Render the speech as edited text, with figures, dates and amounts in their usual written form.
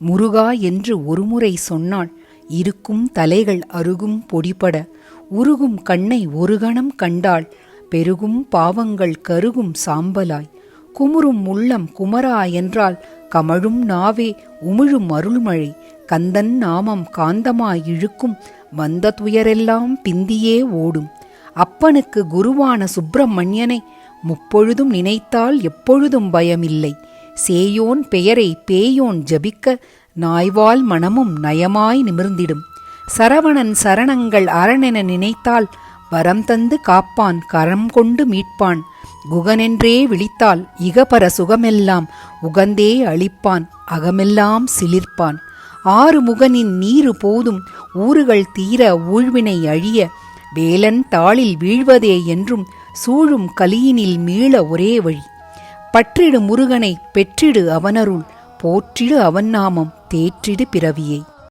முருகா என்று ஒருமுறை சொன்னாள். இருக்கும் தலைகள் அருகும் பொடிபட, உருகும் கண்ணை ஒரு கணம் கண்டாள். பெருகும் பாவங்கள் கருகும் சாம்பலாய், குமுறும் உள்ளம் குமரா என்றால் கமழும் நாவே உமிழும் அருள்மழை. கந்தன் நாமம் காந்தமாய் இழுக்கும், வந்த துயரெல்லாம் பிந்தியே ஓடும். அப்பனுக்கு குருவான சுப்பிரமணியனை முப்பொழுதும் நினைத்தால் எப்பொழுதும் பயமில்லை. சேயோன் பெயரை பேயோன் ஜபிக்க, நாய்வால் மனமும் நயமாய் நிமிர்ந்திடும். சரவணன் சரணங்கள் அரணென நினைத்தால் வரம் தந்து காப்பான், கரம் கொண்டு மீட்பான். குகனென்றே விழித்தால் இகபர சுகமெல்லாம் உகந்தே அளிப்பான், அகமெல்லாம் சிலிர்ப்பான். ஆறு முகனின் நீரு போதும் ஊறுகள் தீர ஊழ்வினை அழிய, வேலன் தாளில் வீழ்வதே என்றும் சூழும் கலியினில் மீள ஒரே வழி. பற்றிடு முருகனை பெற்றிடு அவனருள், போற்றிடு அவன் நாமம் தேற்றிடு பிறவியை.